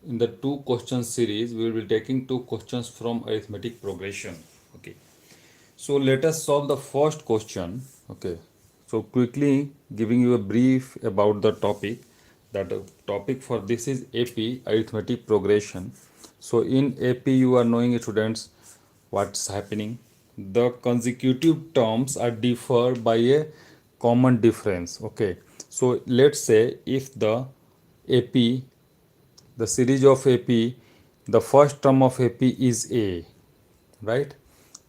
In the two question series, we will be taking two questions from arithmetic progression. Okay, so let us solve the first question. Okay, so quickly giving you a brief about the topic. That the topic for this is AP, arithmetic progression. So in AP you are knowing, students, what's happening. The consecutive terms are differ by a common difference. Okay, so let's say if the AP, the series of AP, the first term of AP is A, right?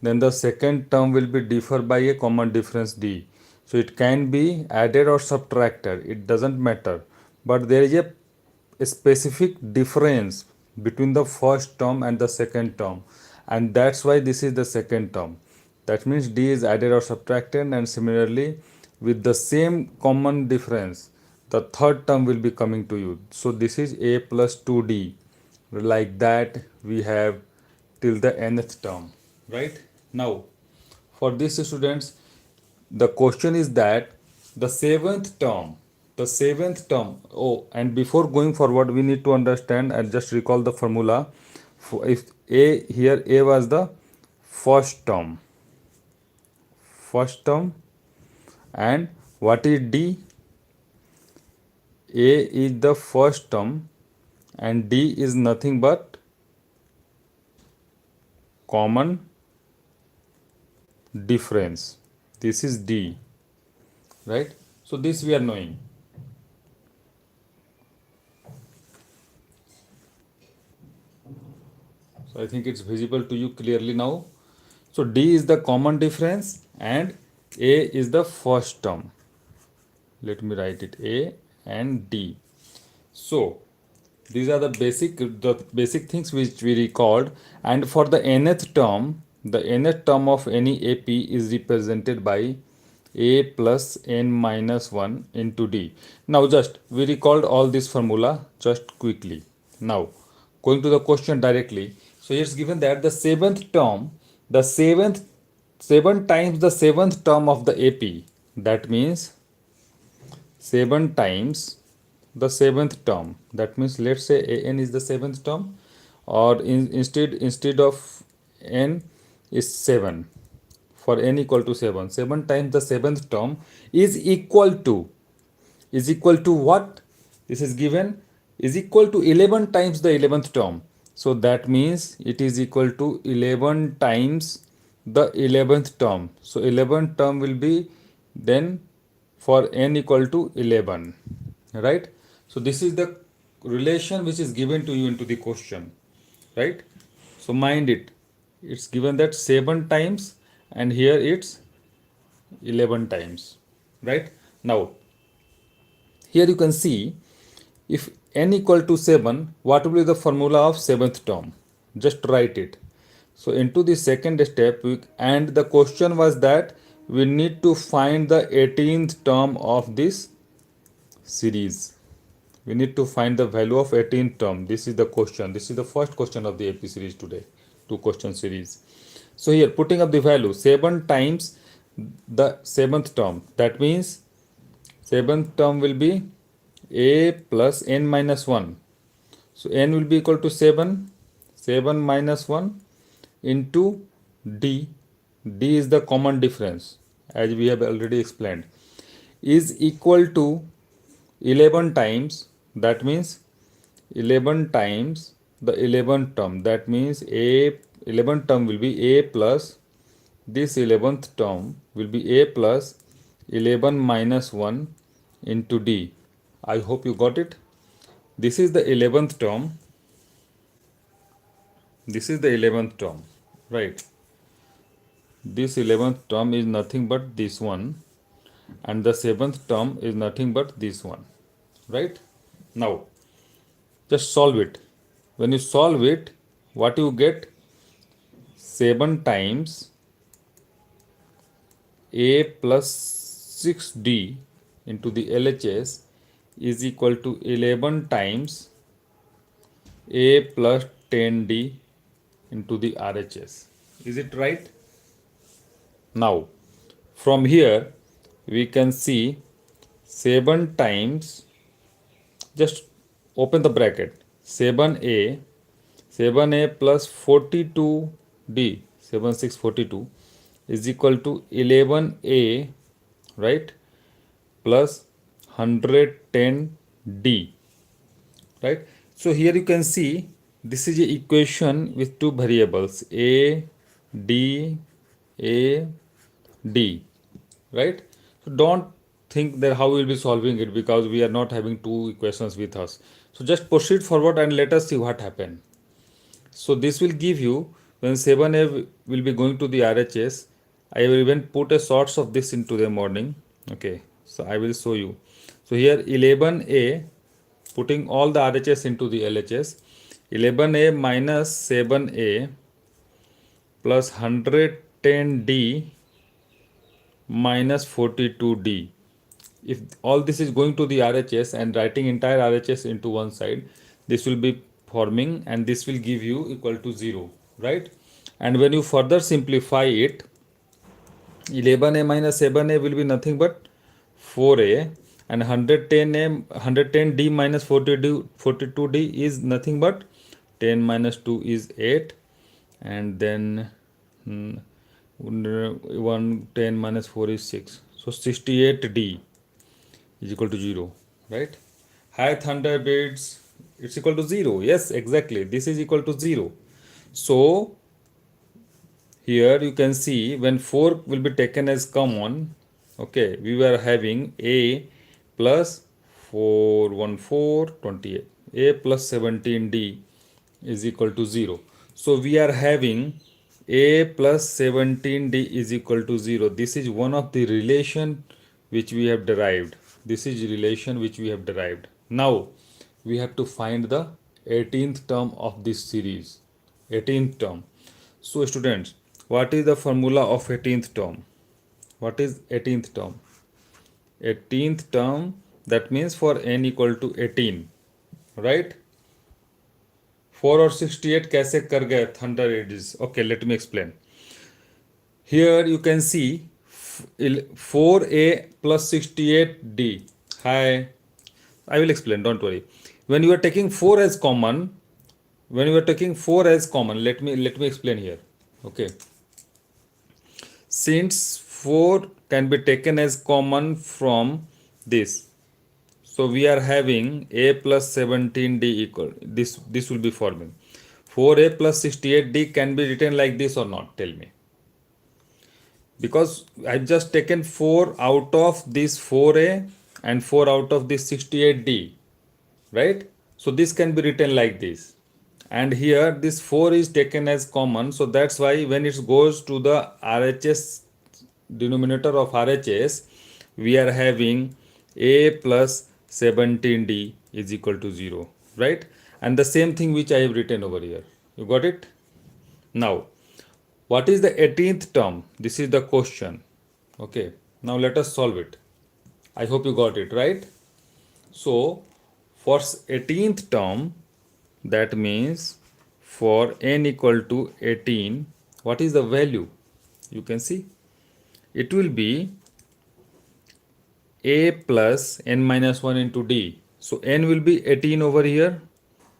Then the second term will be differ by a common difference D. So it can be added or subtracted, it doesn't matter. But there is a specific difference between the first term and the second term, and that's why this is the second term. That means D is added or subtracted, and similarly with the same common difference the third term will be coming to you. So this is A plus 2D. Like that we have till the nth term, right? Now for these students, the question is that the seventh term, oh, and before going forward we need to understand and just recall the formula. If A, here A was the first term, and what is D? A is the first term and D is nothing but common difference. This is D, right? So this we are knowing. So I think it's visible to you clearly now. So D is the common difference and A is the first term. Let me write it, A and D. So these are the basic things which we recalled. And for the nth term of any AP is represented by A plus n minus 1 into D. Now just we recalled all this formula just quickly. Now going to the question directly. So it's given that the seventh term, the seventh 7 times the seventh term of the AP. That means 7 times the seventh term. That means let's say an is the seventh term, or instead of n is 7. For n equal to 7, 7 times the seventh term is equal to what? This is given, is equal to 11 times the 11th term. So that means it is equal to 11 times the 11th term. So 11th term will be then for n equal to 11, right? So this is the relation which is given to you into the question, right? So mind it, it's given that 7 times and here it's 11 times, right? Now here you can see, if n equal to 7, what will be the formula of 7th term? Just write it. So into the second step, and the question was that we need to find the 18th term of this series. We need to find the value of 18th term. This is the question. This is the first question of the AP series today, two question series. So here putting up the value, 7 times the 7th term. That means 7th term will be A plus n minus 1. So n will be equal to 7. 7 minus 1 into D. D is the common difference, as we have already explained, is equal to 11 times. That means 11 times the 11th term. That means A 11th term will be A plus, this 11th term will be A plus 11 minus 1 into D. I hope you got it. This is the 11th term. This is the 11th term, right? This 11th term is nothing but this one, and the 7th term is nothing but this one, right? Now just solve it. When you solve it, what you get? 7 times A plus 6D into the LHS is equal to 11 times A plus 10D into the RHS. Is it right? Now from here we can see 7 times, just open the bracket, 7a 7a plus 42d 7642 is equal to 11a, right, plus 110d, right. So here you can see this is a equation with two variables a d a d, right. So don't think that how we will be solving it, because we are not having two equations with us. So just proceed forward and let us see what happened. So this will give you, when 7a will be going to the RHS, I will even put a sorts of this into the morning. Okay, so I will show you. So here 11a, putting all the RHS into the LHS, 11a minus 7a plus 110d minus 42d. If all this is going to the RHS and writing entire RHS into one side, this will be forming and this will give you equal to 0, right. And when you further simplify it, 11a minus 7a will be nothing but 4a, and 110d minus 42d is nothing but 10 minus 2 is 8, and then 110 minus 4 is 6, so 68d is equal to 0, right. Hi Thunderbirds, it's equal to 0. Yes, exactly, this is equal to 0. So here you can see when 4 will be taken as common, okay, we were having a plus 4 1 4 28, a plus 17d is equal to 0. So we are having a plus 17d is equal to 0. This is one of the relation which we have derived. This is relation which we have derived. Now we have to find the 18th term of this series. 18th term. So students, what is the formula of 18th term? What is 18th term? 18th term, that means for n equal to 18, right. 4 और 68 कैसे कर गए thunder Aedes? Okay, let me explain. Here you can see 4a plus 68d. Hi, I will explain, don't worry. When you are taking 4 as common, let me explain here. Okay, since 4 can be taken as common from this, so we are having a plus 17d equal this will be forming 4a plus 68d. Can be written like this or not, tell me, because I've just taken 4 out of this 4a and 4 out of this 68d, right. So this can be written like this, and here this 4 is taken as common, so that's why when it goes to the RHS, denominator of RHS, we are having a plus 17d is equal to 0, right. And the same thing which I have written over here, you got it. Now what is the 18th term? This is the question. Okay, now let us solve it. I hope you got it, right. So for 18th term, that means for n equal to 18, what is the value? You can see it will be a plus n minus 1 into d. So n will be 18 over here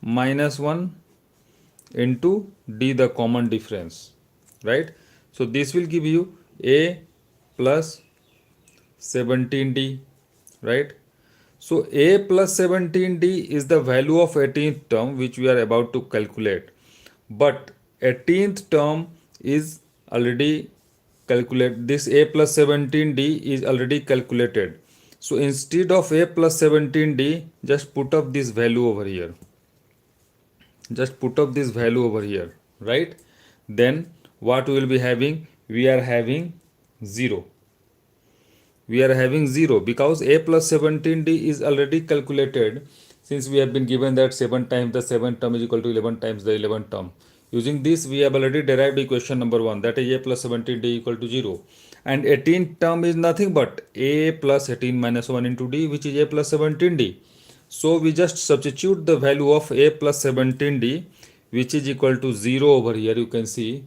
minus 1 into d, the common difference, right. So this will give you a plus 17d, right. So a plus 17d is the value of 18th term which we are about to calculate, but 18th term is already calculated. This a plus 17d is already calculated. So instead of a plus 17d, just put up this value over here. Just put up this value over here, right. Then what we will be having? We are having 0. We are having 0 because a plus 17d is already calculated, since we have been given that 7 times the 7th term is equal to 11 times the 11th term. Using this, we have already derived equation number 1, that is a plus 17d equal to 0. And 18th term is nothing but a plus 18 minus 1 into d, which is a plus 17d. So we just substitute the value of a plus 17d, which is equal to 0 over here, you can see.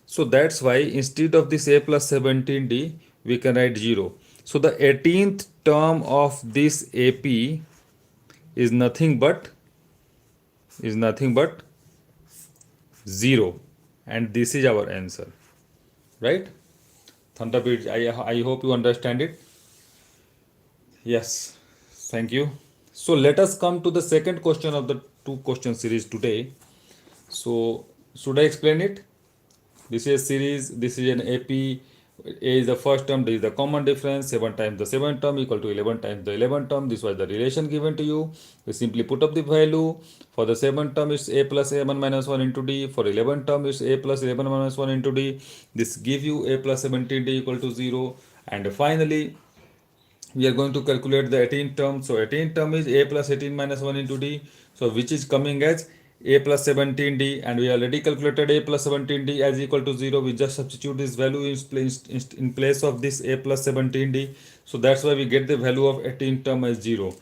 So that's why instead of this a plus 17d, we can write 0. So the 18th term of this AP is nothing but is nothing but 0, and this is our answer, right? Thunderbird, I hope you understand it. Yes, thank you. So let us come to the second question of the two question series today. So should I explain it? This is a series, this is an AP. A is the first term, D is the common difference, 7 times the 7th term equal to 11 times the 11th term. This was the relation given to you. You simply put up the value. For the 7th term, it's A plus A1 minus 1 into D. For 11th term, it's A plus 11 minus 1 into D. This give you A plus 17D equal to 0. And finally, we are going to calculate the 18th term. So 18th term is A plus 18 minus 1 into D. So which is coming as A plus 17D, and we already calculated A plus 17D as equal to 0. We just substitute this value in place of this A plus 17D. So that's why we get the value of 18th term as 0.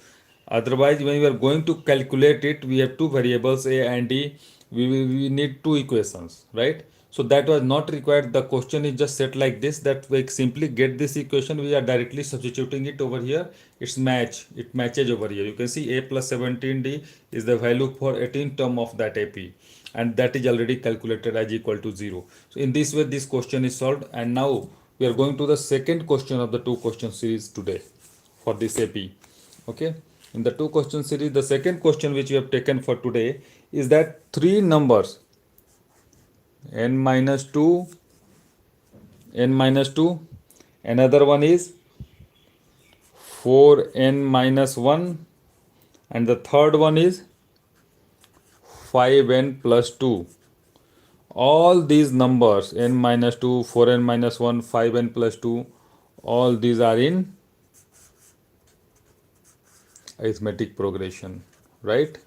Otherwise, when we are going to calculate it, we have two variables A and D. We need two equations, right? So that was not required. The question is just set like this, that we simply get this equation. We are directly substituting it over here. It matches over here. You can see A plus 17D is the value for 18th term of that AP, and that is already calculated as equal to 0. So in this way, this question is solved. And now we are going to the second question of the two question series today for this AP. Okay, in the two question series, the second question which we have taken for today is that three numbers n minus 2, n minus 2, another one is 4n minus 1, and the third one is 5n plus 2. All these numbers n minus 2, 4n minus 1, 5n plus 2, all these are in arithmetic progression, right?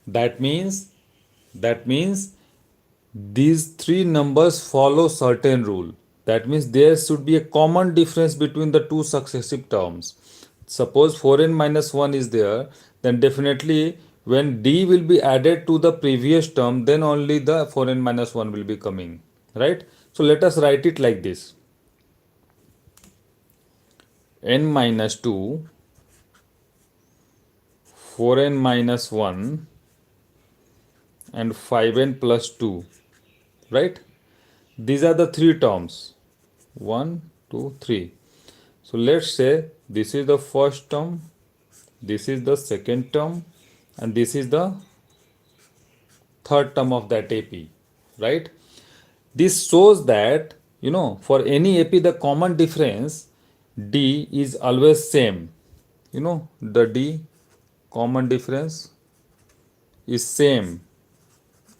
That means these three numbers follow certain rule. That means there should be a common difference between the two successive terms. Suppose 4n minus 1 is there, then definitely when d will be added to the previous term, then only the 4n minus 1 will be coming, right? So let us write it like this: n minus 2, 4n minus 1, and 5n plus 2, right? These are the three terms: 1, 2, 3. So let's say this is the first term, this is the second term, and this is the third term of that AP, right? This shows that, for any AP, the common difference D is always same. The D common difference is same.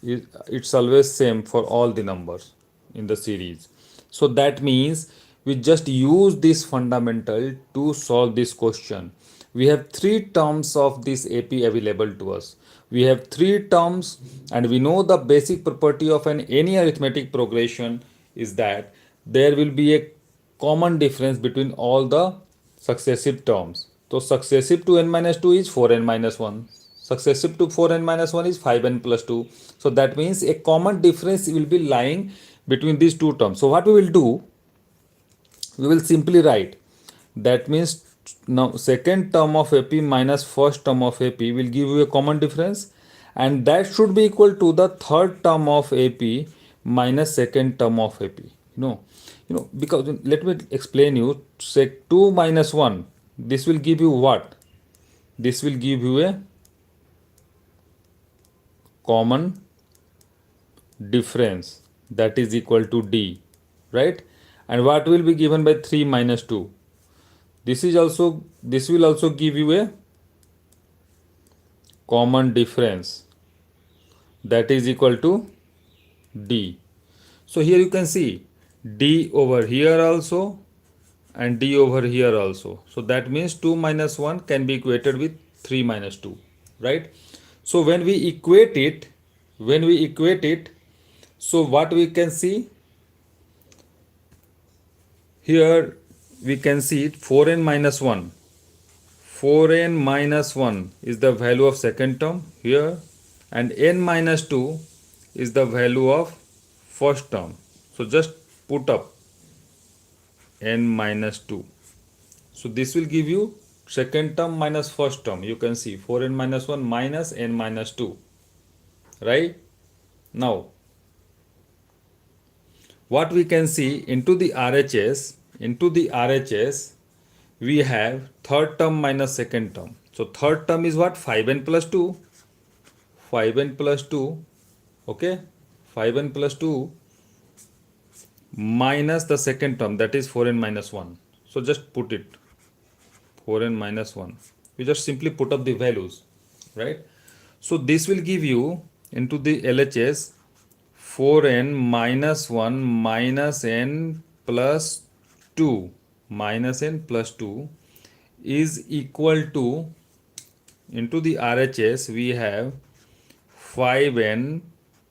It's always same for all the numbers in the series. So that means we just use this fundamental to solve this question. We have three terms of this AP available to us. We have three terms, and we know the basic property of any arithmetic progression is that there will be a common difference between all the successive terms. So successive to n minus 2 is 4n minus 1. Successive to 4n minus 1 is 5n plus 2. So that means a common difference will be lying between these two terms. So what we will do, we will simply write, that means now second term of AP minus first term of AP will give you a common difference, and that should be equal to the third term of AP minus second term of AP. Because let me explain you. Say 2 minus 1, this will give you what? This will give you a common difference, that is equal to D, right? And what will be given by 3 minus 2? This will also give you a common difference, that is equal to D. So here you can see D over here also and D over here also. So that means 2 minus 1 can be equated with 3 minus 2, right? So when we equate it, so what we can see here, we can see 4n minus 1. 4n minus 1 is the value of second term here, and n minus 2 is the value of first term. So just put up n minus 2. So this will give you second term minus first term. You can see 4n minus 1 minus n minus 2. right? Now, what we can see into the RHS, we have third term minus second term. So third term is what? 5n plus 2. 5n plus 2, okay? 5n plus 2 minus the second term, that is 4n minus 1. So just put it 4n minus 1. You just simply put up the values, right? So this will give you into the LHS 4n minus 1 minus n plus 2 minus n plus 2 is equal to, into the RHS we have 5n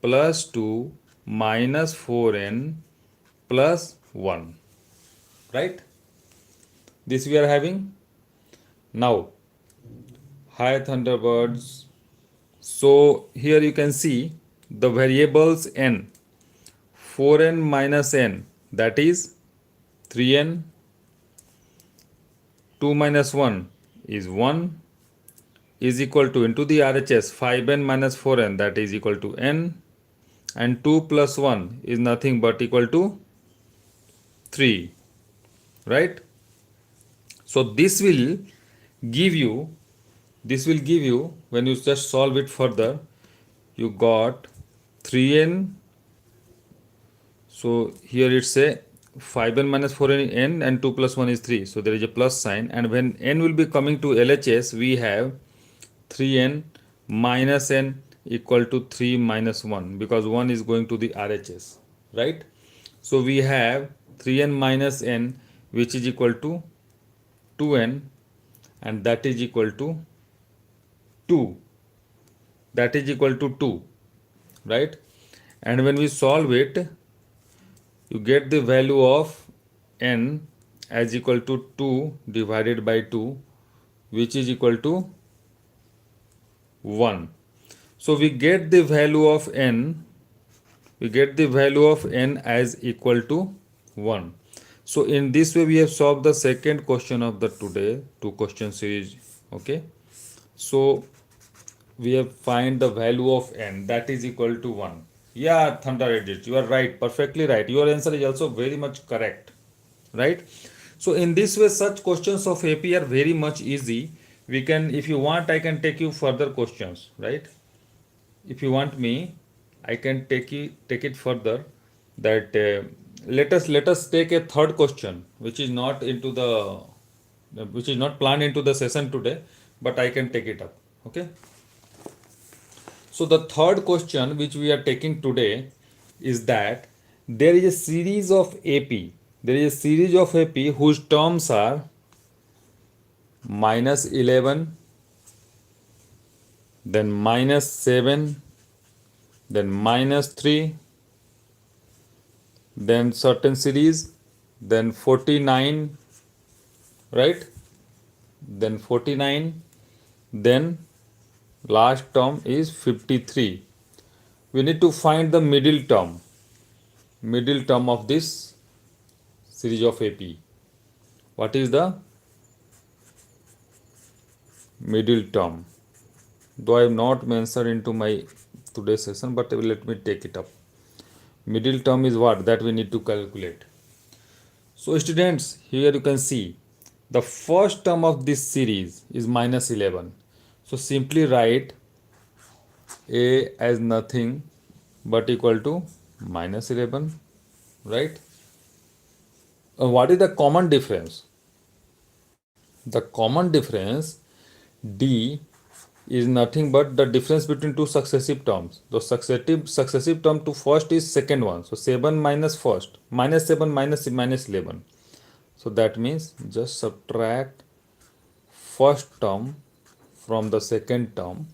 plus 2 minus 4n plus 1, right? This we are having. Now, hi Thunderbirds. So here you can see the variables n, 4n minus n, that is 3n, 2 minus 1 is 1, is equal to, into the RHS, 5n minus 4n, that is equal to n, and 2 plus 1 is nothing but equal to 3, right? So give you this will give you, when you just solve it further, you got 3n. So here it's a 5n minus 4n n and 2 plus 1 is 3, so there is a plus sign, and when n will be coming to LHS, we have 3n minus n equal to 3 minus 1, because 1 is going to the RHS, right? So we have 3n minus n, which is equal to 2n, and that is equal to 2, that is equal to 2, right? And when we solve it, you get the value of n as equal to 2 divided by 2, which is equal to 1. So we get the value of n, as equal to 1. So in this way we have solved the second question of the today two question series, okay? So we have find the value of n, that is equal to 1. Yeah, Thunder Edit, you are right, perfectly right. Your answer is also very much correct, right? So in this way, such questions of AP are very much easy. We can, if you want, I can take you further questions, right? If you want me, I can take it further. That let us take a third question, which is not into the, which is not planned into the session today, but I can take it up. Okay. So the third question which we are taking today is that there is a series of AP. There is a series of AP whose terms are minus 11, then minus 7, then minus 3, then certain series, then 49, right? Then 49, then last term is 53. We need to find the middle term of this series of AP. What is the middle term? Though I have not mentioned into my today's session, but let me take it up. Middle term is what? That we need to calculate. So students, here you can see the first term of this series is minus 11. So simply write A as nothing but equal to minus 11, right? What is the common difference? The common difference, D, is nothing but the difference between two successive terms. The successive term to first is second one. So 7 minus first, minus 7 minus 11. So that means just subtract first term from the second term.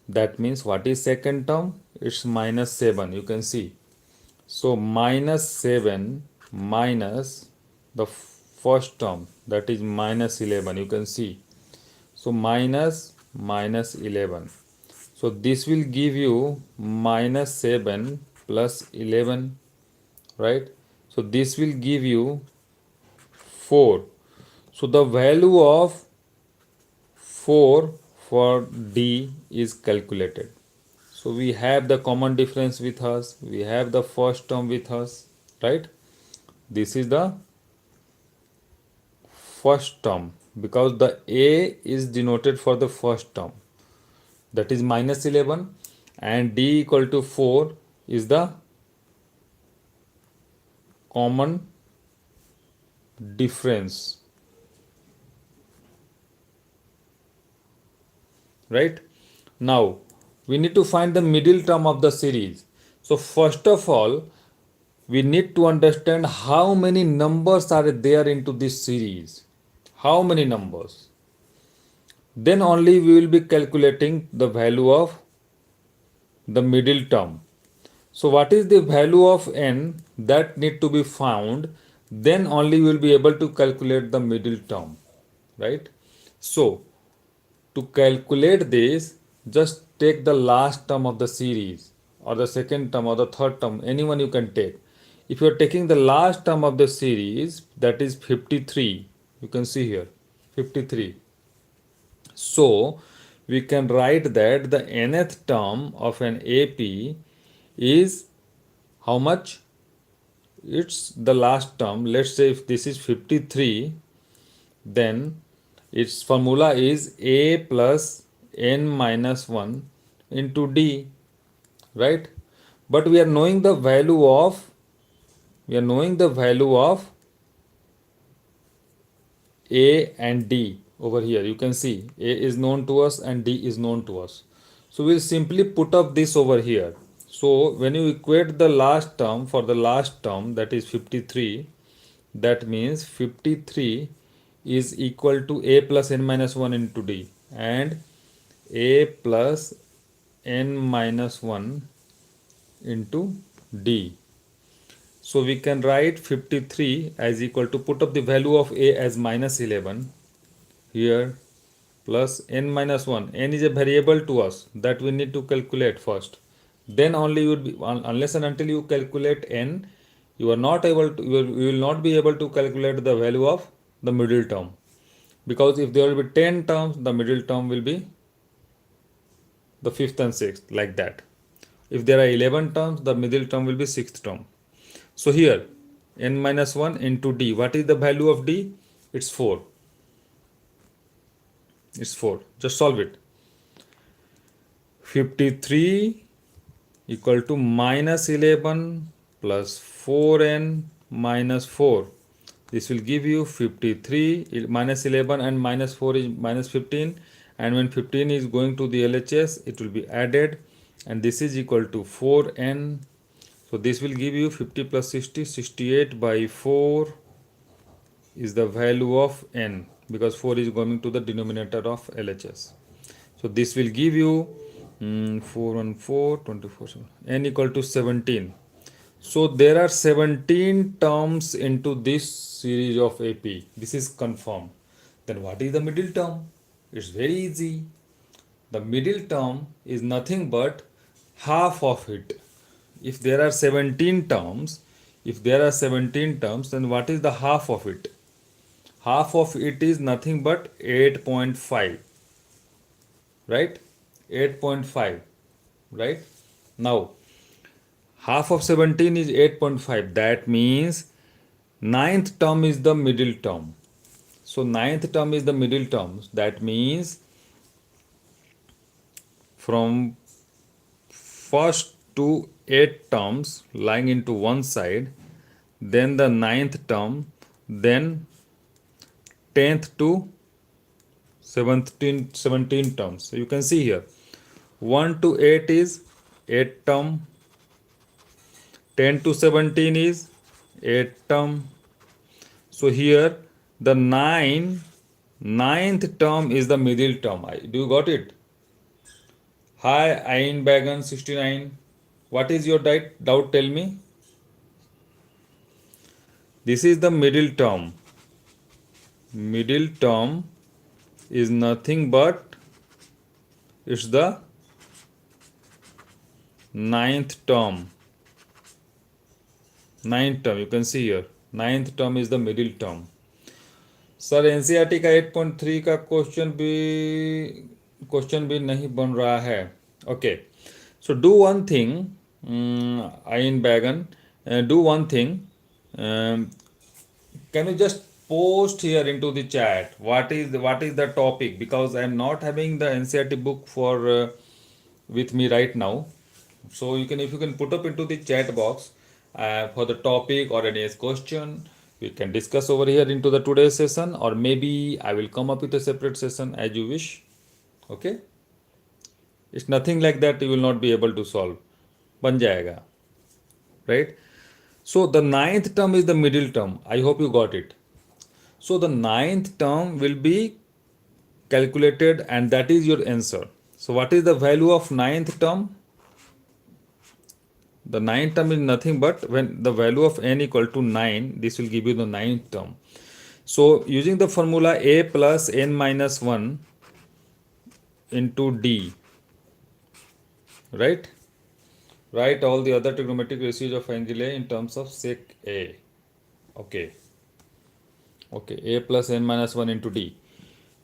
That means what is second term? It's minus 7. You can see. So minus 7 minus the first term, that is minus 11. You can see. So minus 11. So this will give you minus 7 plus 11, right? So this will give you 4. So the value of 4 for D is calculated. So we have the common difference with us, we have the first term with us, right? This is the first term because the A is denoted for the first term, that is minus 11, and D equal to 4 is the common difference, right? Now we need to find the middle term of the series. So first of all, we need to understand how many numbers are there into this series. How many numbers? Then only we will be calculating the value of the middle term. So what is the value of n that need to be found? Then only we will be able to calculate the middle term, right? So to calculate this, just take the last term of the series or the second term or the third term, anyone you can take. If you are taking the last term of the series, that is 53, you can see here 53. So we can write that the nth term of an AP is how much? It's the last term. Let's say if this is 53, then its formula is A plus n minus 1 into D, right? But we are knowing the value of A and D over here. You can see A is known to us and D is known to us. So we'll simply put up this over here. So when you equate the last term for the last term, that is 53, that means 53 is equal to A plus n minus 1 into D, and A plus n minus 1 into D. So we can write 53 as equal to, put up the value of A as minus 11 here, plus n minus 1. N is a variable to us that we need to calculate first. Then only you would be, unless and until you calculate n, you are not able to, you will not be able to calculate the value of the middle term. Because if there will be 10 terms, the middle term will be the fifth and sixth, like that. If there are 11 terms, the middle term will be sixth term. So here, n minus 1 into D. What is the value of D? It's 4. It's 4. Just solve it. 53 equal to minus 11 plus 4n minus 4. This will give you 53 minus 11 and minus 4 is minus 15, and when 15 is going to the LHS, it will be added, and this is equal to 4n. So this will give you 50 plus 60, 68 by 4 is the value of n, because 4 is going to the denominator of LHS. So this will give you 4 and 4, 24, n equal to 17. So there are 17 terms into this series of AP. This is confirmed. Then what is the middle term? It's very easy. The middle term is nothing but half of it. If there are 17 terms, then what is the half of it? Half of it is nothing but 8.5, right? 8.5, right? Now half of 17 is 8.5. That means ninth term is the middle term. So ninth term is the middle term. That means from first to 8 terms lying into one side, then the ninth term, then 10th to 17 terms. So you can see here 1 to 8 is 8 term, 10 to 17 is 8 term. So here the ninth term is the middle term. Do you got it? Hi Ain Bagan 69. What is your doubt? Tell me. This is the middle term. Middle term is nothing but it's the ninth term. Ninth term, you can see here. Ninth term is the middle term. Sir NCERT का 8.3 का question भी नहीं बन रहा है. Okay, So do one thing, Ayn Bagan, do one thing. Um, can you just post here into the chat what is the topic, because I am not having the NCERT book for with me right now. So you can, if you can put up into the chat box for the topic or any question, we can discuss over here into the today's session, or maybe I will come up with a separate session as you wish. Okay, it's nothing like that you will not be able to solve. बन जाएगा, right? So the ninth term is the middle term. I hope you got it. So the ninth term will be calculated and that is your answer. So what is the value of ninth term? The ninth term is nothing but when the value of n equal to 9, this will give you the ninth term. So using the formula a plus n minus 1 into d, right? Write all the other trigonometric ratios of angle A in terms of sec A. Okay. Okay, a plus n minus 1 into d.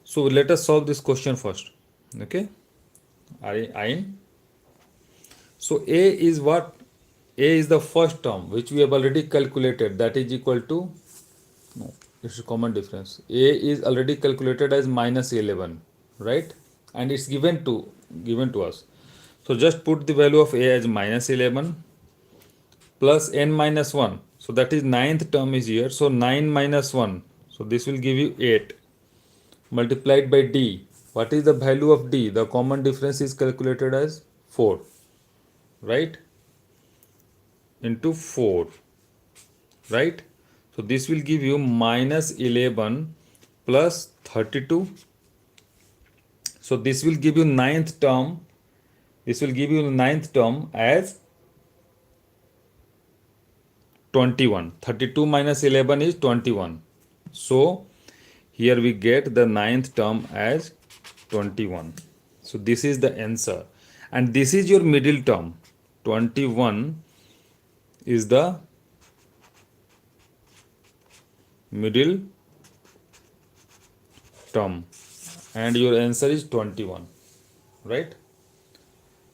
So let us solve this question first. Okay. I. So a is what? A is the first term which we have already calculated, that is equal to, no, it's a common difference. A is already calculated as minus 11, right? And it's given to us. So just put the value of a as minus 11 plus n minus 1. So that is ninth term is here. So 9 minus 1. So this will give you 8 multiplied by d. What is the value of d? The common difference is calculated as 4, right? Into 4, right? So this will give you minus 11 plus 32. So this will give you ninth term. This will give you the ninth term as 21. 32 minus 11 is 21. So here we get the ninth term as 21. So this is the answer. And this is your middle term. 21 is the middle term. And your answer is 21. Right?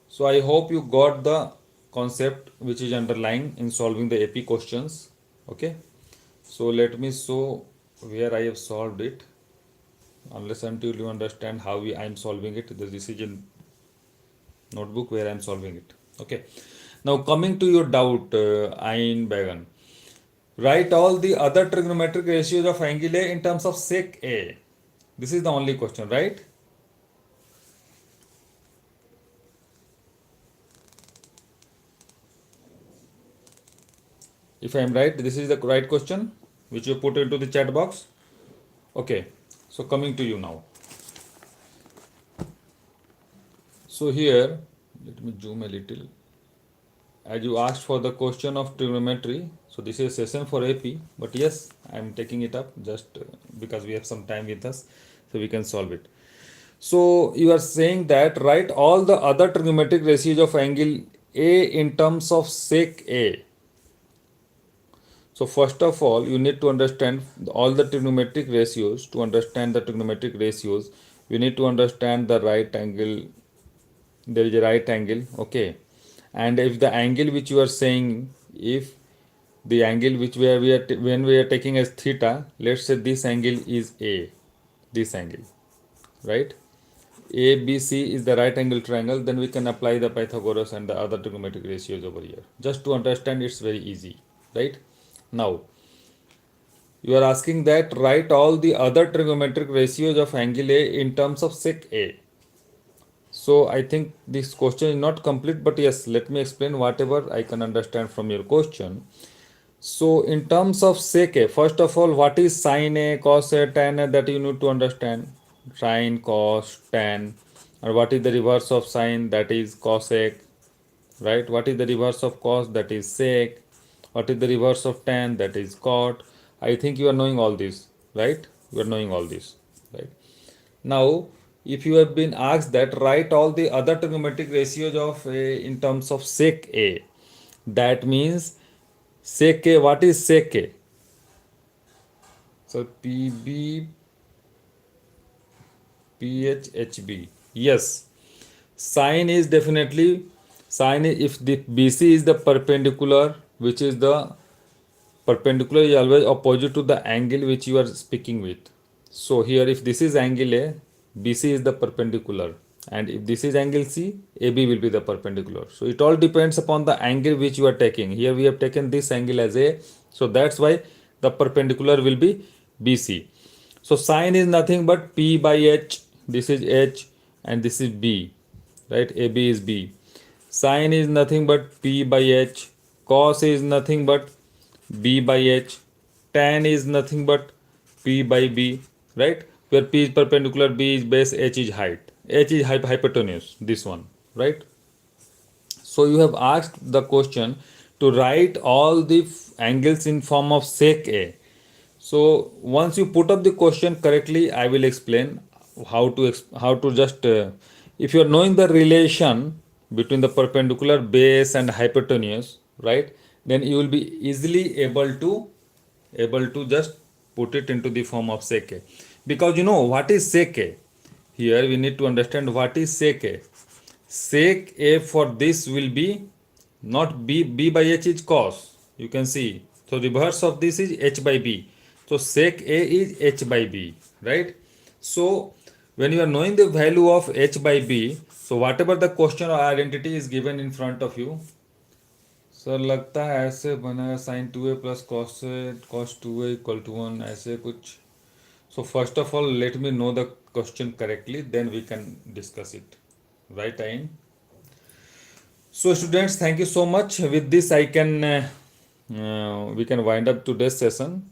So I hope you got the concept which is underlying in solving the AP questions. Okay. So let me show where I have solved it. Unless until you understand how I am solving it, the decision notebook where I am solving it. Okay. Now coming to your doubt, Ayn Bagan. Write all the other trigonometric ratios of angle A in terms of sec A. This is the only question, right? If I am right, this is the right question which you put into the chat box. Okay. So coming to you now. So here, let me zoom a little. As you asked for the question of trigonometry, so this is a session for AP, but yes, I am taking it up just because we have some time with us, so we can solve it. So you are saying that write all the other trigonometric ratios of angle A in terms of sec A. So first of all, you need to understand all the trigonometric ratios. To understand the trigonometric ratios, you need to understand the right angle. There is a right angle, okay, and if the angle which you are saying, if the angle which when we are taking as theta, let's say this angle is A, this angle, right? ABC is the right angle triangle, then we can apply the Pythagoras and the other trigonometric ratios over here. Just to understand, it's very easy, right? Now you are asking that write all the other trigonometric ratios of angle A in terms of sec A. So I think this question is not complete, but yes, let me explain whatever I can understand from your question. So in terms of sec A, first of all, what is sine A, cos A, tan A, that you need to understand. Sine, cos, tan, or what is the reverse of sine, that is cosec, right? What is the reverse of cos, that is sec. What is the reverse of tan, that is cot. I think you are knowing all this, right? You are knowing all this, right? Now, if you have been asked that write all the other trigonometric ratios of A in terms of sec A, that means sec A, what is sec A? So PB, PH, HB. Yes, sine is definitely Sine if the BC is the perpendicular, which is the perpendicular is always opposite to the angle which you are speaking with. So here if this is angle A, BC is the perpendicular, and if this is angle C, AB will be the perpendicular. So it all depends upon the angle which you are taking. Here we have taken this angle as A, so that's why the perpendicular will be BC. So sine is nothing but P by H. This is H and this is B, right? AB is B. Sine is nothing but P by H. Cos is nothing but B by H. Tan is nothing but P by B, right? Where P is perpendicular, B is base, H is height. H is hypotenuse, this one, right? So you have asked the question to write all the angles in form of sec A. So once you put up the question correctly, I will explain how to just if you are knowing the relation between the perpendicular, base and hypotenuse, right? Then you will be easily able to just put it into the form of sec A. Because you know what is sec A. Here we need to understand what is sec A. Sec A for this will be not B by H is cos. You can see. So reverse of this is H by B. So sec A is H by B, right? So when you are knowing the value of H by B, so whatever the question or identity is given in front of you, sir लगता है ऐसे बनेगा sin 2a plus cos 2a equal to 1 ऐसे कुछ. So first of all, let me know the question correctly, then we can discuss it. Right, Ain? So students, thank you so much. With this, we can wind up today's session.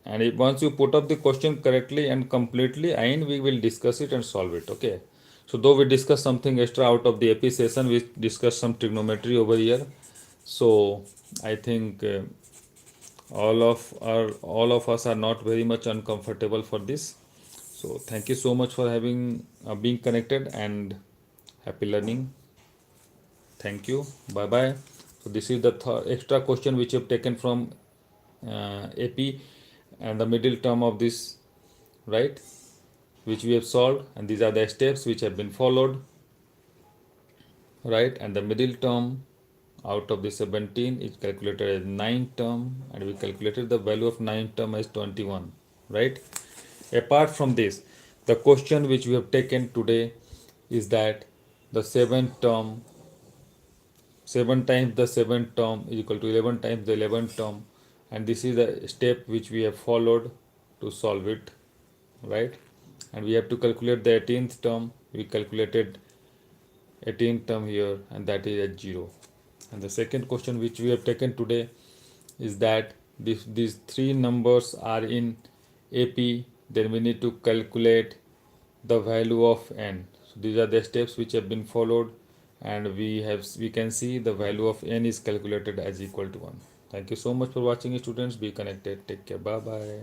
And if once you put up the question correctly and completely, Ain, we will discuss it and solve it. Okay. So though we discuss something extra out of the AP session, we discuss some trigonometry over here. So I think all of us are not very much uncomfortable for this. So thank you so much for having being connected, and happy learning. Thank you. Bye bye. So this is the extra question which you have taken from AP, and the middle term of this, right, which we have solved, and these are the steps which have been followed, right? And the middle term out of the 17 is calculated as 9 term, and we calculated the value of 9 term as 21, right? Apart from this, the question which we have taken today is that the 7 times the 7th term is equal to 11 times the 11th term, and this is the step which we have followed to solve it, right? And we have to calculate the 18th term. We calculated 18th term here, and that is at 0. And the second question which we have taken today is that these three numbers are in AP, then we need to calculate the value of n. So these are the steps which have been followed, and we can see the value of n is calculated as equal to 1. Thank you so much for watching, students. Be connected. Take care. Bye bye.